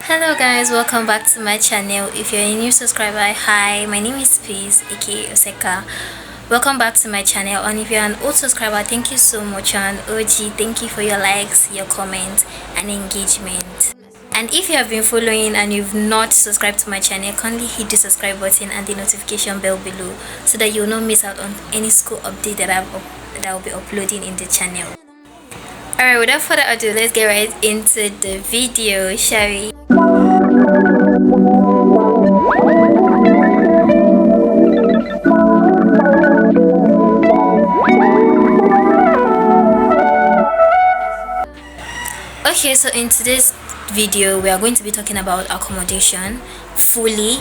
Hello guys, welcome back to my channel. If you're a new subscriber, hi, my name is Peace aka Oseka. Welcome back to my channel, and if you're an old subscriber, thank you so much. And OG, thank you for your likes, your comments and engagement. And if you have been following and you've not subscribed to my channel, kindly hit the subscribe button and the notification bell below so that you'll not miss out on any school update that I'll be uploading in the channel. Alright, without further ado, let's get right into the video, shall we? Okay, so in today's video we are going to be talking about accommodation fully.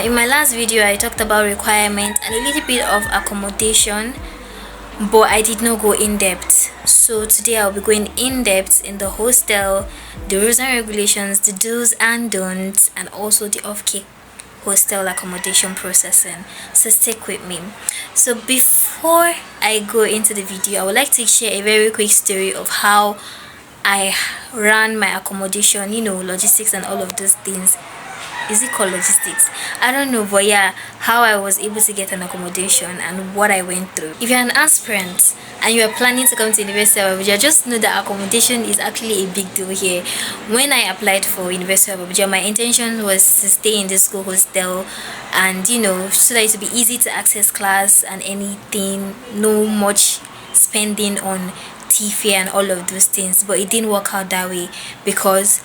In my last video I talked about requirements and a little bit of accommodation, but I did not go in depth. So today I'll be going in depth in the hostel, the rules and regulations, the do's and don'ts, and also the off-kick hostel accommodation processing. So stick with me. So before I go into the video, I would like to share a very quick story of how I ran my accommodation, logistics and all of those things. Is it called logistics? I don't know, but yeah, how I was able to get an accommodation and what I went through. If you're an aspirant and you are planning to come to University of Abuja, just know that accommodation is actually a big deal here. When I applied for University of Abuja, my intention was to stay in the school hostel, and so that it would be easy to access class and anything, no much spending on fare and all of those things. But it didn't work out that way because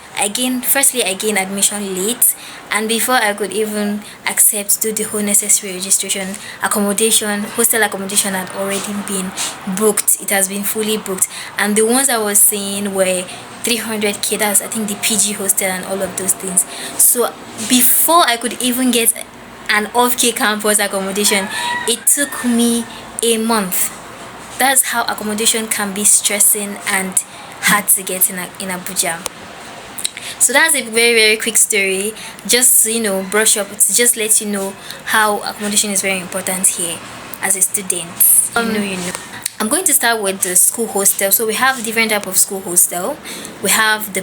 firstly I gained admission late, and before I could even accept do the whole necessary registration, hostel accommodation had already been booked. It has been fully booked, and the ones I was seeing were 300k. That's I think the PG hostel and all of those things. So before I could even get an off-K campus accommodation, it took me a month. That's how accommodation can be stressing and hard to get in Abuja. So that's a very very quick story, just to brush up, to just let you know how accommodation is very important here as a student. I'm going to start with the school hostel. So we have different type of school hostel. We have the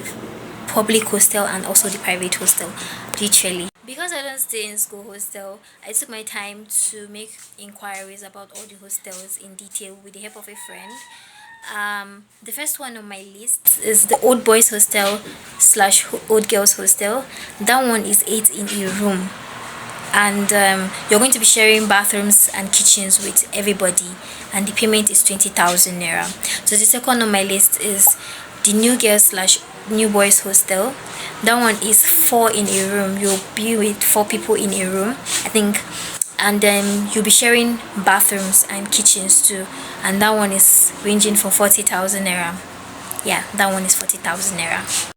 public hostel and also the private hostel. Literally, because I don't stay in school hostel, I took my time to make inquiries about all the hostels in detail with the help of a friend. The first one on my list is the old boys hostel slash old girls hostel. That one is 8 in a room, and you're going to be sharing bathrooms and kitchens with everybody, and the payment is 20,000 naira. So the second on my list is the new girls slash new boys hostel. That one is 4 in a room. You'll be with 4 people in a room, I think, and then you'll be sharing bathrooms and kitchens too, and that one is ranging from 40,000 naira. Yeah, that one is 40,000 naira.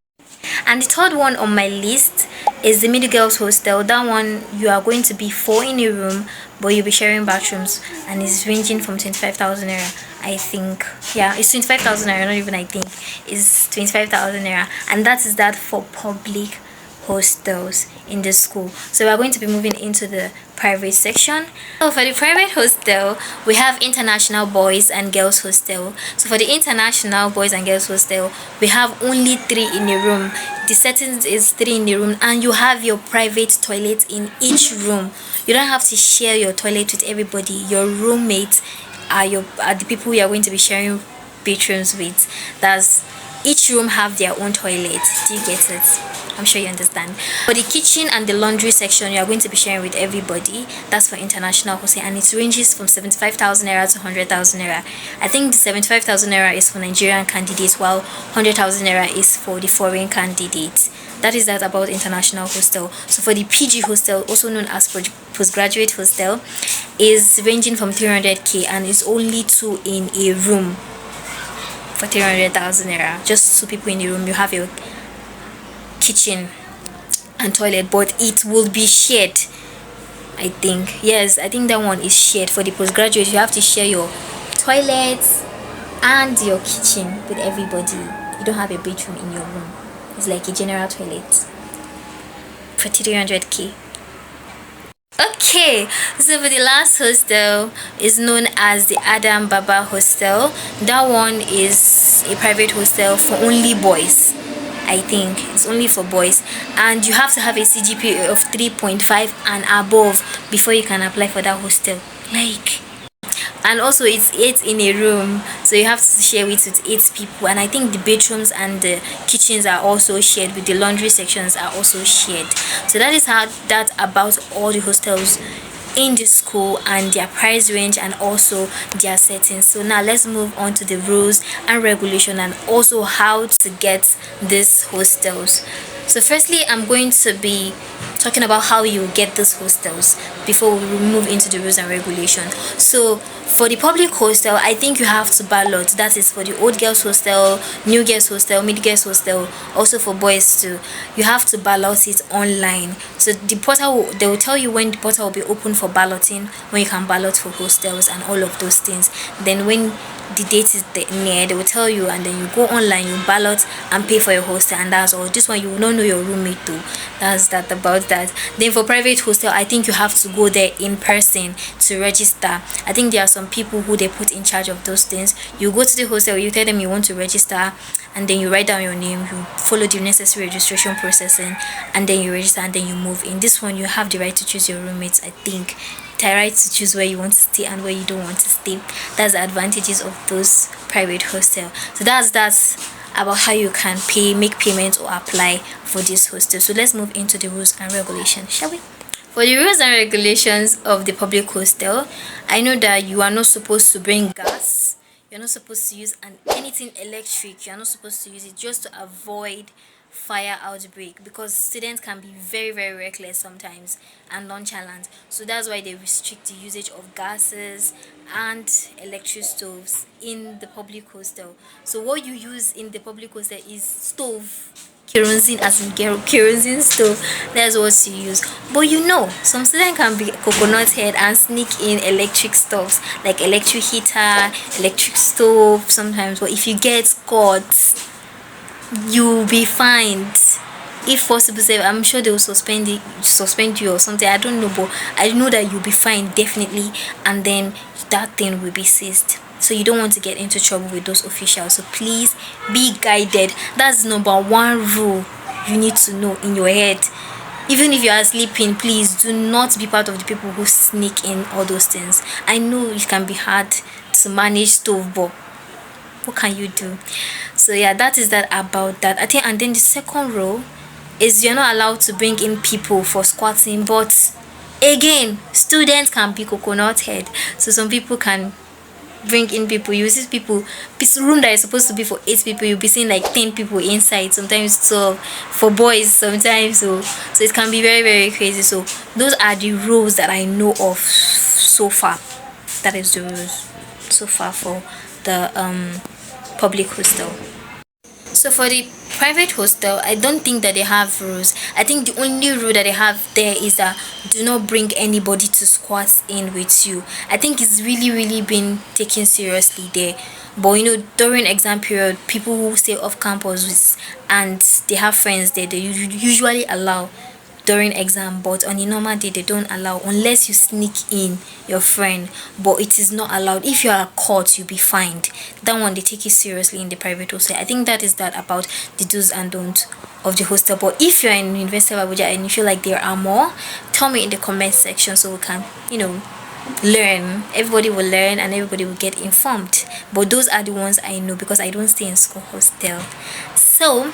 And the third one on my list is the middle girls hostel. That one, you are going to be 4 in a room, but you'll be sharing bathrooms, and it's ranging from 25,000 naira, I think. Yeah, it's 25,000 naira, not even I think. It's 25,000 naira, and that is that for public hostels in the school. So we're going to be moving into the private section. So for the private hostel, we have international boys and girls hostel. So for the international boys and girls hostel, we have only 3 in a room. The settings is 3 in a room, and you have your private toilet in each room. You don't have to share your toilet with everybody. Your roommates are the people you are going to be sharing bedrooms with. That's each room have their own toilet. Do you get it? I'm sure you understand. For the kitchen and the laundry section, you are going to be sharing with everybody. That's for international hostel, and it ranges from 75,000 naira to 100,000 naira. I think the 75,000 naira is for Nigerian candidates, while 100,000 naira is for the foreign candidates. That is that about international hostel. So for the PG hostel, also known as postgraduate hostel, is ranging from 300k, and it's only 2 in a room for 300,000 naira. Just 2 people in a room. You have your kitchen and toilet, but it will be shared. I think, yes, I think that one is shared. For the postgraduate, you have to share your toilets and your kitchen with everybody. You don't have a bedroom in your room. It's like a general toilet for 300k. Okay, so for the last hostel is known as the Adam Baba hostel. That one is a private hostel for only boys. I think it's only for boys, and you have to have a CGPA of 3.5 and above before you can apply for that hostel. Like, and also it's eight in a room, so you have to share it with eight people. And I think the bedrooms and the kitchens are also shared, with the laundry sections are also shared. So that is how that about all the hostels in the school and their price range and also their settings. So now let's move on to the rules and regulation and also how to get these hostels. So firstly, I'm going to be talking about how you get these hostels before we move into the rules and regulations. So for the public hostel, I think you have to ballot. That is for the old girls hostel, new girls hostel, mid girls hostel, also for boys too. You have to ballot it online. So the portal they will tell you when the portal will be open for balloting, when you can ballot for hostels and all of those things. Then when the date is near, they will tell you, and then you go online, you ballot and pay for your hostel, and that's all. This one you will not know your roommate too. That's that about that. Then for private hostel, I think you have to go there in person to register. I think there are some people who they put in charge of those things. You go to the hostel, you tell them you want to register, and then you write down your name, you follow the necessary registration processing, and then you register, and then you move in. This one you have the right to choose your roommates. I think the right to choose where you want to stay and where you don't want to stay. That's the advantages of those private hostel. So that's about how you can make payments or apply for this hostel. So let's move into the rules and regulations, shall we? For the rules and regulations of the public hostel, I know that you are not supposed to bring gas. You're not supposed to use anything electric. You're not supposed to use it, just to avoid fire outbreak, because students can be very very reckless sometimes and nonchalant. So that's why they restrict the usage of gases and electric stoves in the public hostel. So what you use in the public hostel is stove, kerosene, as in kerosene stove. That's what you use. But some students can be coconut head and sneak in electric stoves, like electric heater, electric stove sometimes. But if you get caught, you'll be fined. If possible, say, I'm sure they will suspend you or something. I don't know, but I know that you'll be fined definitely, and then that thing will be seized. So you don't want to get into trouble with those officials. So please be guided. That's number one rule you need to know in your head. Even if you are sleeping, please do not be part of the people who sneak in all those things. I know it can be hard to manage stove, but what can you do? So yeah, that is that about that, I think. And then the second rule is you're not allowed to bring in people for squatting. But again, students can be coconut head, so some people can bring in people. You see people, this room that is supposed to be for 8 people, you'll be seeing like 10 people inside sometimes. So for boys sometimes, so it can be very very crazy. So those are the rules that I know of so far. That is the rules so far for the public hostel. So for the private hostel, I don't think that they have rules. I think the only rule that they have there is that do not bring anybody to squat in with you. I think it's really been taken seriously there. But during exam period, people who stay off campus and they have friends there, they usually allow during exam. But on a normal day, they don't allow unless you sneak in your friend. But it is not allowed. If you are caught, you'll be fined. That one, they take it seriously in the private hostel. I think that is that about the do's and don'ts of the hostel. But if you're in University of Abuja and you feel like there are more, tell me in the comment section so we can learn. Everybody will learn and everybody will get informed. But those are the ones I know, because I don't stay in school hostel. So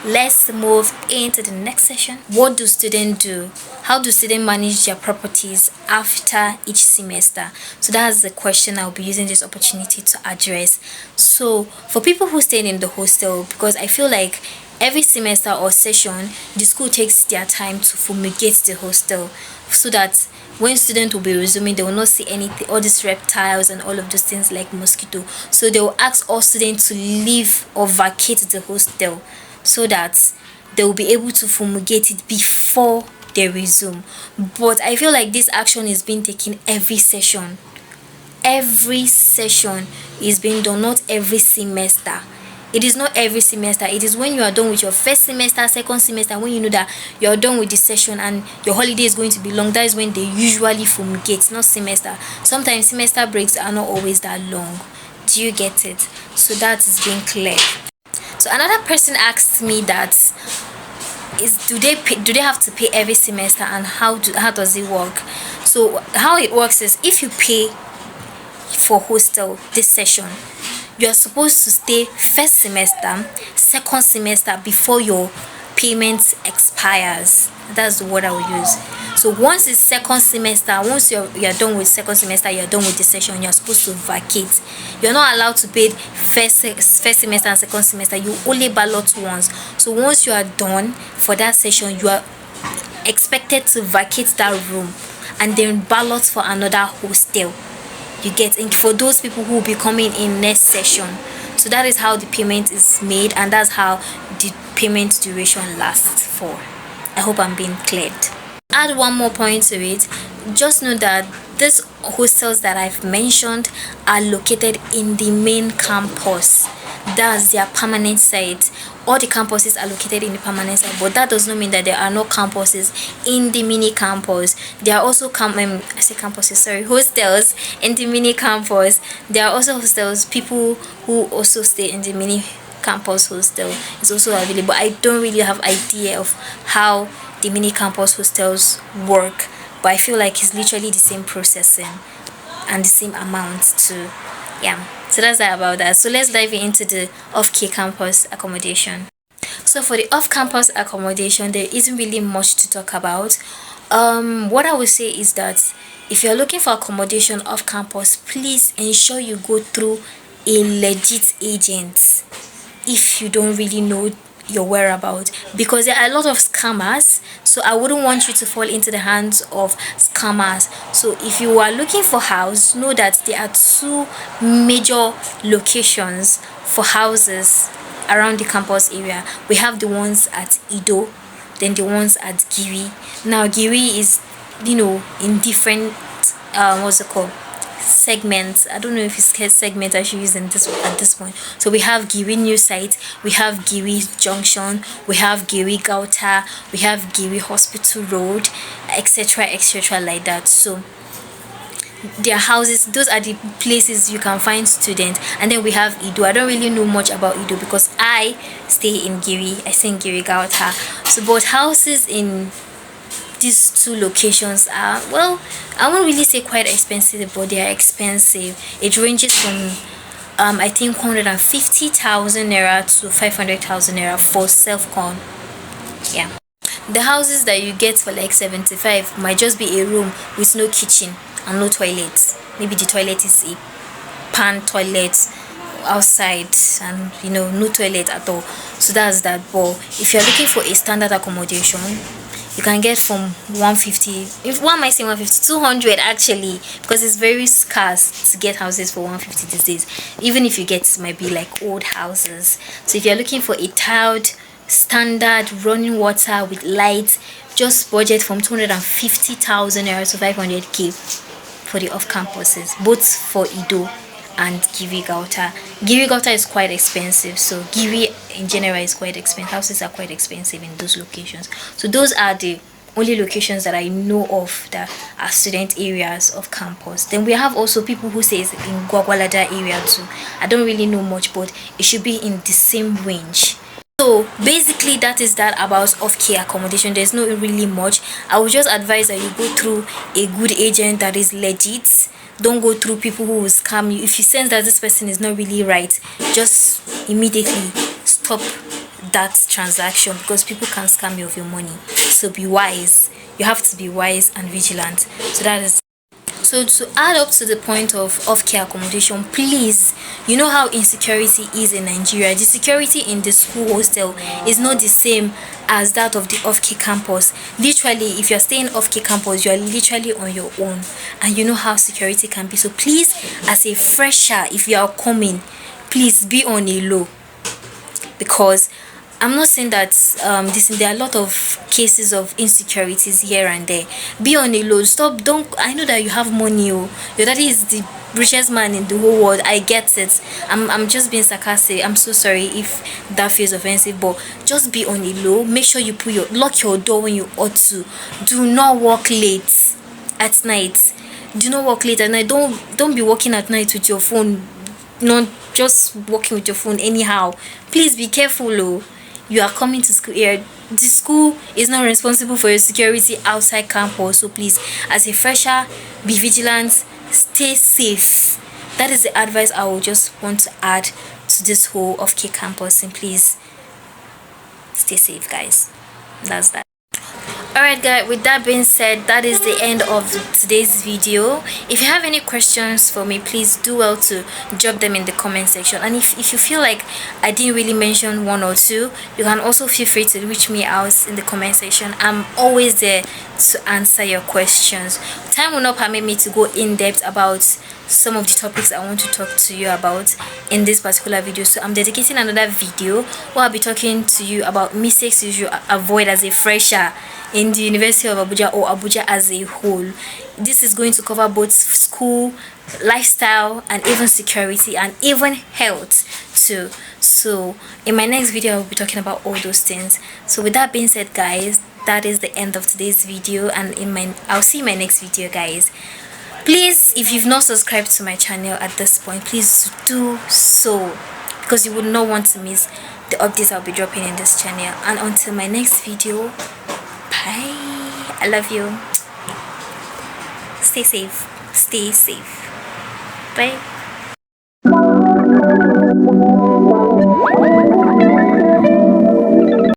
let's move into the next session. What do students do? How do students manage their properties after each semester? So that's the question I'll be using this opportunity to address. So for people who stay in the hostel, because I feel like every semester or session, the school takes their time to fumigate the hostel, so that when students will be resuming, they will not see anything, all these reptiles and all of those things like mosquito. So they will ask all students to leave or vacate the hostel, so that they will be able to fumigate it before they resume. But I feel like this action is being taken every session. Every session is being done, not every semester. It is not every semester. It is when you are done with your first semester, second semester, when you know that you're done with the session and your holiday is going to be long. That is when they usually fumigate, not semester. Sometimes semester breaks are not always that long. Do you get it? So that is being clear. So another person asked me that do they have to pay every semester, and how does it work? So how it works is, if you pay for hostel this session, you're supposed to stay first semester, second semester before your payment expires. That's the word I will use. So once it's second semester, once you're done with second semester, you're done with the session, you're supposed to vacate. You're not allowed to pay first semester and second semester. You only ballot once. So once you are done for that session, you are expected to vacate that room and then ballot for another hostel. You get in for those people who will be coming in next session. So that is how the payment is made, and that's how the payment duration lasts for. I hope I'm being cleared. Add one more point to it. Just know that these hostels that I've mentioned are located in the main campus. That's their permanent site. All the campuses are located in the permanent site, but that does not mean that there are no campuses in the mini campus. There are also hostels in the mini campus. There are also hostels. People who also stay in the mini campus hostel is also available. I don't really have idea of how the mini campus hostels work, but I feel like it's literally the same processing and the same amount too. Yeah, so that's that about that. So let's dive into the off-campus accommodation. So for the off-campus accommodation, there isn't really much to talk about. What I would say is that if you're looking for accommodation off campus, please ensure you go through a legit agent if you don't really know your whereabouts, because there are a lot of scammers. So I wouldn't want you to fall into the hands of scammers. So if you are looking for house, know that there are two major locations for houses around the campus area. We have the ones at Ido, then the ones at Giri. Now Giri is, in different what's it called, segments. I don't know if it's called segment I should use in this at this point. So we have Giri New Site, we have Giri Junction, we have Giri Gauta, we have Giri Hospital Road, etc like that. So their houses, those are the places you can find students. And then we have Ido. I don't really know much about Ido because I stay in Giri. I stay in Giri Gauta. So both houses in these two locations are, well, I won't really say quite expensive, but they are expensive. It ranges from I think 150,000 naira to 500,000 naira for self-con. Yeah, the houses that you get for like 75 might just be a room with no kitchen and no toilet. Maybe the toilet is a pan toilet outside, and no toilet at all. So that's that. But if you're looking for a standard accommodation, you can get from 150, if one might say 150, 200 actually, because it's very scarce to get houses for 150 these days. Even if you get, it might be like old houses. So if you're looking for a tiled standard running water with lights, just budget from 250,000 naira to 500k for the off campuses, both for Ido and Giri Gauta. Giri Gauta is quite expensive, so Giri in general is quite expensive. Houses are quite expensive in those locations. So those are the only locations that I know of that are student areas of campus. Then we have also people who say it's in Gwagwalada area too. I don't really know much, but it should be in the same range. So basically that is that about off-care accommodation. There's no really much. I would just advise that you go through a good agent that is legit. Don't go through people who will scam you. If you sense that this person is not really right, just immediately stop that transaction, because people can scam you of your money. So be wise. You have to be wise and vigilant. So that is. So to add up to the point of off-care accommodation, please, you know how insecurity is in Nigeria. The security in the school hostel is not the same as that of the off-care campus. Literally, if you're staying off-care campus, you're literally on your own, and you know how security can be. So please, as a fresher, if you are coming, please be on a low, because I'm not saying that there are a lot of cases of insecurities here and there. Be on a low. Stop. Don't. I know that you have money. Oh, your daddy is the richest man in the whole world. I get it. I'm just being sarcastic. I'm so sorry if that feels offensive, but just be on a low. Make sure you lock your door when you ought to. Do not work late at night. Do not work late at night. Don't be working at night with your phone not just walking with your phone anyhow. Please be careful. Oh, you are coming to school here. The school is not responsible for your security outside campus, so please, as a fresher, be vigilant, stay safe. That is the advice I would just want to add to this whole of K campus. And please stay safe, guys. That's that. Alright guys, with that being said, that is the end of today's video. If you have any questions for me, please do well to drop them in the comment section. And if you feel like I didn't really mention one or two, you can also feel free to reach me out in the comment section. I'm always there to answer your questions. Time will not permit me to go in depth about some of the topics I want to talk to you about in this particular video, so I'm dedicating another video where I'll be talking to you about mistakes you should avoid as a fresher in the University of Abuja or Abuja as a whole. This is going to cover both school, lifestyle, and even security and even health too. So in my next video I'll be talking about all those things. So with that being said, guys, that is the end of today's video, and I'll see you in my next video, guys. Please, if you've not subscribed to my channel at this point, please do so, because you would not want to miss the updates I'll be dropping in this channel. And until my next video, bye. I love you. Stay safe. Stay safe. Bye.